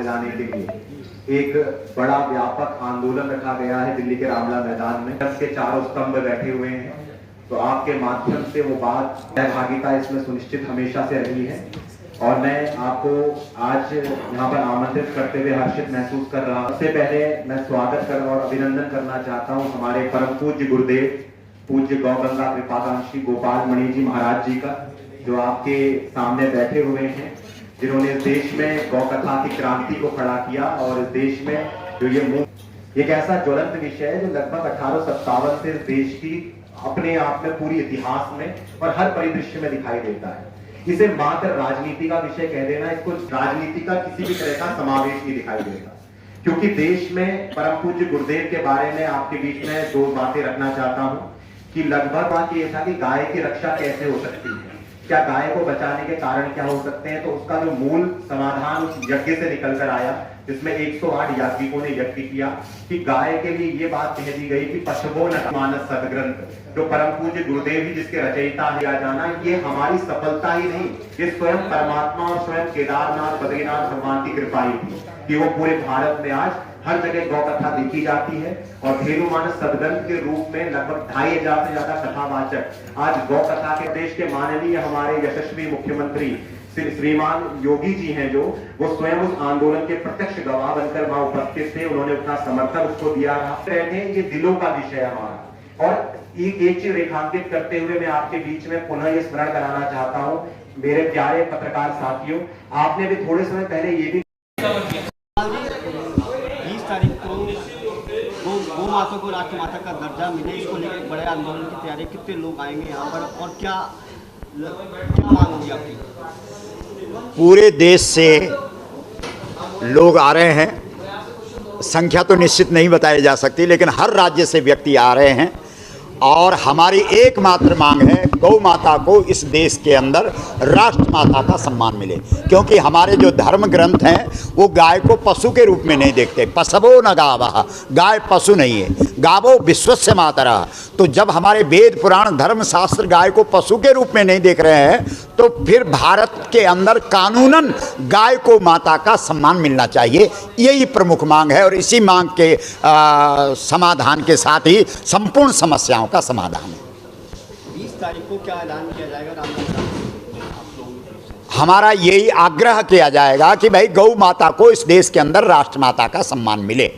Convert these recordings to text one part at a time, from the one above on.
दिलाने के लिए एक बड़ा व्यापक आंदोलन रखा गया है दिल्ली के रामलीला मैदान में। इसके चारों स्तंभ बैठे हुए हैं, तो आपके माध्यम से वो बात सहभागिता इसमें सुनिश्चित हमेशा से रही है। और मैं आपको आज यहाँ पर आमंत्रित करते हुए हर्षित महसूस कर रहा हूँ। सबसे पहले मैं स्वागत कर और अभिनंदन करना चाहता हूँ हमारे परम पूज्य गुरुदेव पूज्य गौगंगा कृपाकांक्षी गोपाल मणि जी महाराज जी का, जो आपके सामने बैठे हुए हैं, जिन्होंने इस देश में गौ कथा की क्रांति को खड़ा किया। और इस देश में जो ये एक ऐसा ज्वलंत विषय है जो लगभग 1857 से इस देश की अपने आप में पूरी इतिहास में और हर परिदृश्य में दिखाई देता है। इसे मात्र राजनीति का विषय कह देना, इसको राजनीति का किसी भी तरह का समावेश नहीं दिखाई देता, क्योंकि देश में परम पूज्य गुरुदेव के बारे में आपके बीच में दो बातें रखना चाहता हूं कि लगभग बात यह था कि गाय की रक्षा कैसे हो सकती है, क्या गाय को बचाने के कारण क्या हो सकते हैं। तो उसका जो मूल समाधान उस यज्ञ से निकल कर आया, जिसमें 108 याज्ञिकों ने यज्ञ किया कि गाय के लिए ये बात कह दी गई कि पशवो न मानस सदग्रंथ, जो परम पूज्य गुरुदेव ही जिसके रचयिता है जाना, ये हमारी सफलता ही नहीं, ये स्वयं परमात्मा और स्वयं केदारनाथ बद्रीनाथ भगवान की कृपा ही थी कि वो पूरे भारत में आज हर जगह गौ कथा देखी जाती है। और धेनु मानस सदग्रंथ के रूप में लगभग 2500 से ज्यादा कथावाचक आज गौ कथा के देश के माननीय हमारे यशस्वी मुख्यमंत्री श्रीमान योगी जी हैं, जो वो स्वयं उस आंदोलन के प्रत्यक्ष गवाह बनकर वहां उपस्थित थे। उन्होंने अपना समर्थन उसको दिया रहते हैं। ये दिलों का विषय हमारा। और एक चीज रेखांकित करते हुए मैं आपके बीच में पुनः ये स्मरण कराना चाहता हूं, मेरे प्यारे पत्रकार साथियों, आपने भी थोड़े समय पहले ये भी 20 तारीख को गौ माता को राष्ट्रमाता का दर्जा मिले, इसको लेकर बड़े आंदोलन की तैयारी, कितने लोग आएंगे यहाँ पर और क्या मांग होगी आपकी? पूरे देश से लोग आ रहे हैं, संख्या तो निश्चित नहीं बताई जा सकती, लेकिन हर राज्य से व्यक्ति आ रहे हैं। और हमारी एकमात्र मांग है गौ माता को इस देश के अंदर राष्ट्र माता का सम्मान मिले, क्योंकि हमारे जो धर्म ग्रंथ हैं वो गाय को पशु के रूप में नहीं देखते। पशवो न गावः, गाय पशु नहीं है, गावो विश्वस्य मातरः। तो जब हमारे वेद पुराण धर्म शास्त्र गाय को पशु के रूप में नहीं देख रहे हैं, तो फिर भारत के अंदर कानूनन गाय को माता का सम्मान मिलना चाहिए। यही प्रमुख मांग है और इसी मांग के समाधान के साथ ही संपूर्ण समस्याओं का समाधान है। 20 तारीख को क्या ऐलान किया जाएगा रामलीला? हमारा यही आग्रह किया जाएगा कि भाई गौ माता को इस देश के अंदर राष्ट्र माता का सम्मान मिले।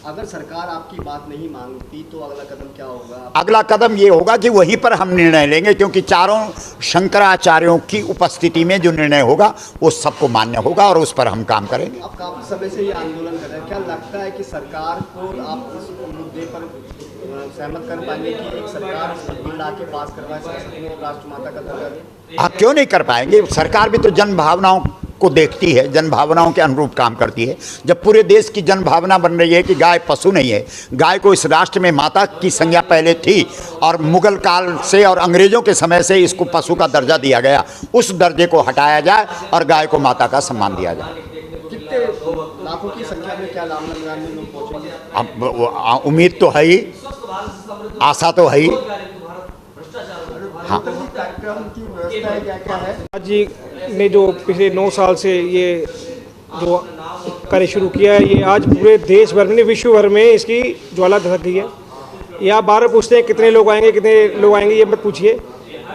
अगर सरकार आपकी बात नहीं मानती तो अगला कदम क्या होगा? अगला कदम ये होगा कि वहीं पर हम निर्णय लेंगे, क्योंकि चारों शंकराचार्यों की उपस्थिति में जो निर्णय होगा वो सबको मान्य होगा और उस पर हम काम करेंगे। अब काफी समय से ये आंदोलन कर रहे हैं, क्या लगता है कि सरकार को आप इस मुद्दे पर सहमत कर पाएंगे कि एक सरकार बिल आके पास करवाए राष्ट्रमाता का दर्जा दे? आप क्यों नहीं कर पाएंगे? सरकार भी तो जन भावनाओं को देखती है, जन भावनाओं के अनुरूप काम करती है। जब पूरे देश की जन भावना बन रही है कि गाय पशु नहीं है, गाय को इस राष्ट्र में माता की संज्ञा पहले थी और मुगल काल से और अंग्रेजों के समय से इसको पशु का दर्जा दिया गया, उस दर्जे को हटाया जाए और गाय को माता का सम्मान दिया जाए। कितने लाखों की संख्या में क्या रामलीला में लोग पहुंचेंगे? अब उम्मीद तो है ही, आशा तो है ही। हाँ, कार्यक्रम की व्यवस्था है, क्या है? आज जी ने जो पिछले 9 साल से ये जो कार्य शुरू किया है, ये आज पूरे देश भर में, विश्व भर में इसकी ज्वाला धधक गई है। ये आप बार पूछते हैं कितने लोग आएंगे, ये मत पूछिए।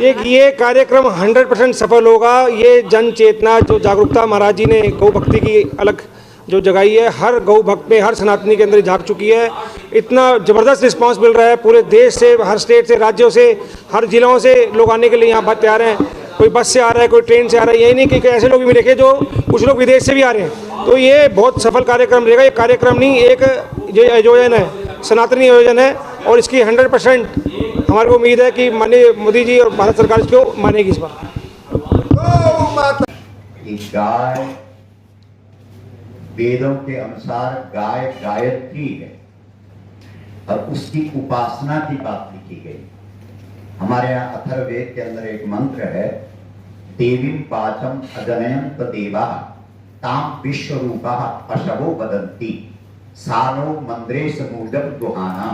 ये कार्यक्रम 100% सफल होगा। ये जन चेतना, जो जागरूकता महाराज जी ने गौ भक्ति की अलग जो जगाई है, हर गौ भक्त में, हर सनातनी के अंदर झांक चुकी है। इतना ज़बरदस्त रिस्पांस मिल रहा है पूरे देश से, हर स्टेट से, राज्यों से, हर जिलों से लोग आने के लिए यहाँ बात तैयार हैं। कोई बस से आ रहा है, कोई ट्रेन से आ रहा है। यही नहीं कि ऐसे लोग भी मिलेंगे जो कुछ लोग विदेश से भी आ रहे हैं। तो ये बहुत सफल कार्यक्रम रहेगा। ये कार्यक्रम नहीं, एक जो आयोजन है, सनातनी आयोजन है, और इसकी 100% हमारे को उम्मीद है कि माननीय मोदी जी और भारत सरकार इसको मानेगी इस बार। गाय वेदों के अनुसार गाय गायत्री है और उसकी उपासना की बात लिखी गई। हमारे यहाँ अथर्ववेद के अंदर एक मंत्र है, देवीं पाचम अजनयंत देवा ताम विश्वरूपा पशवो वदन्ति सानो मंद्रेश मूडम दुहाना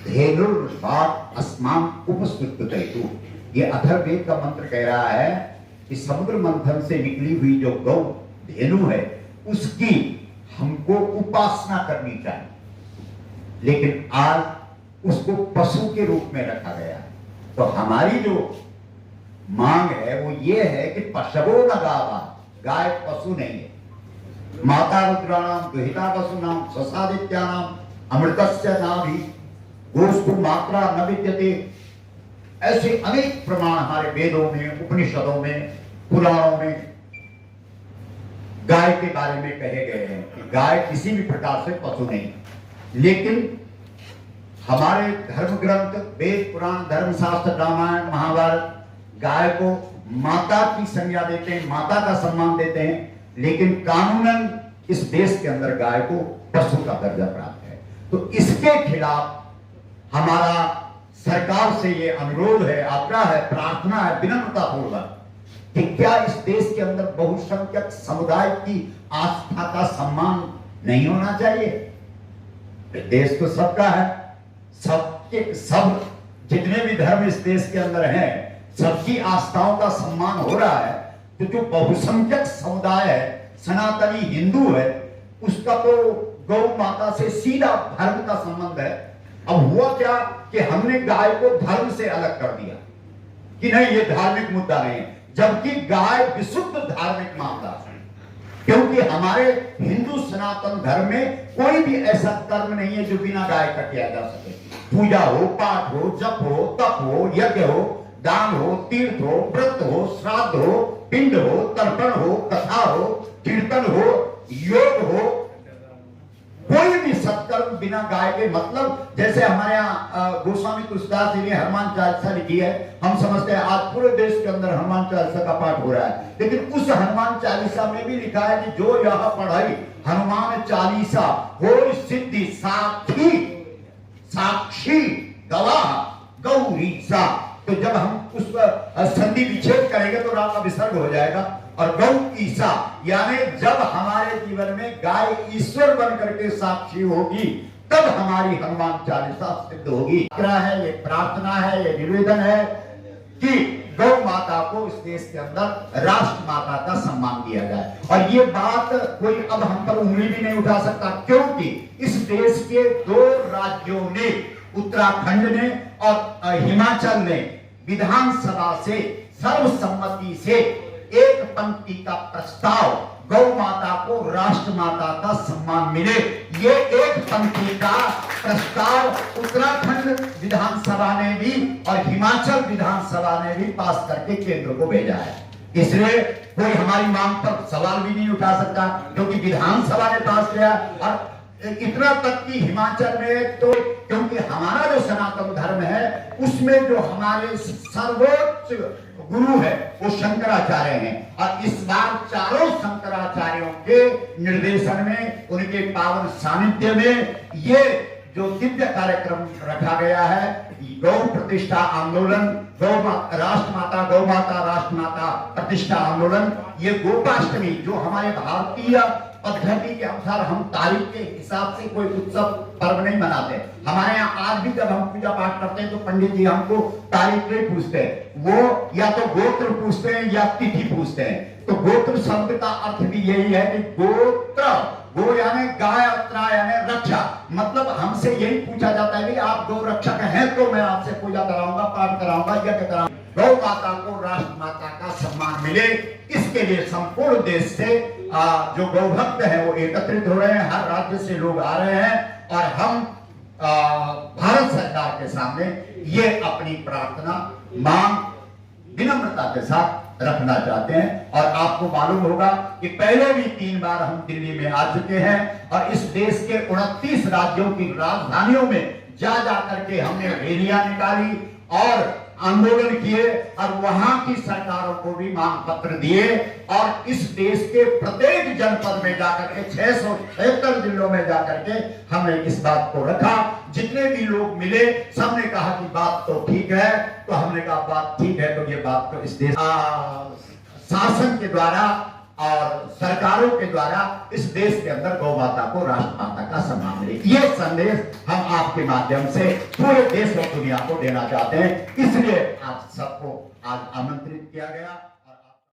धेनुर्वात अस्माम उपस्तुतयतु। ये अथर्ववेद का मंत्र कह रहा है कि समुद्र मंथन से निकली हुई जो गौ धेनु है, उसकी वो उपासना करनी चाहिए, लेकिन आज उसको पशु के रूप में रखा गया है। तो हमारी जो मांग है वो ये है कि पशवो न गावा, गाय पशु नहीं है। माता रुद्राणाम दुहिता पशूनाम स्वसादित्यानाम अमृतस्य नाभि गोस्तु मात्रा न विद्यते। ऐसे अनेक प्रमाण हमारे वेदों में, उपनिषदों में, पुराणों में गाय के बारे में कहे गए हैं कि गाय किसी भी प्रकार से पशु नहीं। लेकिन हमारे धर्म ग्रंथ, वेद, पुराण, धर्मशास्त्र, रामायण, महाभारत गाय को माता की संज्ञा देते हैं, माता का सम्मान देते हैं, लेकिन कानूनन इस देश के अंदर गाय को पशु का दर्जा प्राप्त है। तो इसके खिलाफ हमारा सरकार से ये अनुरोध है, आग्रह है, प्रार्थना है विनम्रता पूर्वक कि क्या इस देश के अंदर बहुसंख्यक समुदाय की आस्था का सम्मान नहीं होना चाहिए? देश तो सबका है, सबके सब जितने भी धर्म इस देश के अंदर हैं, सबकी आस्थाओं का सम्मान हो रहा है। तो जो बहुसंख्यक समुदाय है, सनातनी हिंदू है, उसका तो गौ माता से सीधा धर्म का संबंध है। अब हुआ क्या कि हमने गाय को धर्म से अलग कर दिया कि नहीं ये धार्मिक मुद्दा नहीं है, जबकि गाय विशुद्ध धार्मिक मामला है। क्योंकि हमारे हिंदू सनातन धर्म में कोई भी ऐसा कर्म नहीं है जो बिना गाय का किया जा सके। पूजा हो, पाठ हो, जप हो, तप हो, यज्ञ हो, दान हो, तीर्थ हो, व्रत हो, श्राद्ध हो, पिंड हो, तर्पण हो, कथा हो, कीर्तन हो, योग हो, कोई भी सत्कर्म बिना गाय के, मतलब जैसे हमारे यहाँ गोस्वामी तुलसीदास जी ने हनुमान चालीसा लिखी है, हम समझते हैं आज पूरे देश के अंदर हनुमान चालीसा का पाठ हो रहा है, लेकिन उस हनुमान चालीसा में भी लिखा है कि जो यह पढ़ाई हनुमान चालीसा हो सिद्धि साक्षी साक्षी गवाह गौरी सा। तो जब हम उस संधि विच्छेद करेंगे तो राम का विसर्ग हो जाएगा। और गौ ईसा यानी जब हमारे जीवन में गाय ईश्वर बन करके साक्षी होगी तब हमारी हनुमान चालीसा सिद्ध होगी। है, ये प्रार्थना है, ये निवेदन है कि गौ माता को इस देश के अंदर राष्ट्र माता का सम्मान दिया जाए। और ये बात कोई अब हम पर उंगली भी नहीं उठा सकता, क्योंकि इस देश के 2 राज्यों ने, उत्तराखंड ने और हिमाचल ने विधानसभा से सर्वसम्मति से एक पंक्ति का प्रस्ताव गौ माता को राष्ट्र माता का सम्मान मिले, ये एक पंक्ति का प्रस्ताव उत्तराखंड विधानसभा ने भी और हिमाचल विधानसभा ने भी पास करके केंद्र को भेजा है। इसलिए कोई हमारी मांग पर सवाल भी नहीं उठा सकता, क्योंकि विधानसभा ने पास किया। और इतना तक कि हिमाचल में तो, क्योंकि हमारा जो सनातन धर्म है उसमें जो हमारे सर्वोच्च गुरु है वो शंकराचार्य हैं, और इस बार चारों शंकराचार्यों के निर्देशन में, उनके पावन सानिध्य में ये जो दिव्य कार्यक्रम रखा गया है, गौ प्रतिष्ठा आंदोलन, राष्ट्र माता राष्ट्र माता प्रतिष्ठा आंदोलन, ये गोपाष्टमी जो हमारे भारतीय पद्धति के अनुसार हम तारीख के हिसाब से कोई उत्सव पर्व नहीं मनाते। हमारे यहाँ आज भी जब हम पूजा पाठ करते हैं तो पंडित जी हमको तारीख नहीं पूछते, वो या तो गोत्र पूछते हैं या तिथि पूछते हैं। तो गोत्र शब्द का अर्थ भी यही है कि गोत्र, गो यानी गाय, अत्रा यानी रक्षा, मतलब हमसे यही पूछा जाता है कि आप गौ रक्षक हैं तो मैं आपसे पूजा कराऊंगा, पाठ कराऊंगा, यज्ञ कराऊंगा। गौ माता को राष्ट्र माता का सम्मान मिले, इसके लिए संपूर्ण देश से जो गौ भक्त है वो एकत्रित हो रहे हैं, हर राज्य से लोग आ रहे हैं, और हम भारत सरकार के सामने ये अपनी प्रार्थना मांग विनम्रता के साथ रखना चाहते हैं। और आपको मालूम होगा कि पहले भी 3 बार हम दिल्ली में आ चुके हैं, और इस देश के 29 राज्यों की राजधानियों में जा करके हमने रैलियां निकाली और आंदोलन किए, और वहां की सरकारों को भी मांग पत्र दिए, और इस देश के प्रत्येक जनपद में जाकर के 676 जिलों में जाकर के हमने इस बात को रखा। जितने भी लोग मिले सबने कहा कि बात तो ठीक है, तो हमने कहा बात ठीक है तो ये बात तो इस देश शासन के द्वारा और सरकारों के द्वारा इस देश के अंदर गौ माता को राष्ट्र माता का सम्मान मिले, ये संदेश हम आपके माध्यम से पूरे देश और दुनिया को देना चाहते हैं। इसलिए आप सबको आज आमंत्रित किया गया।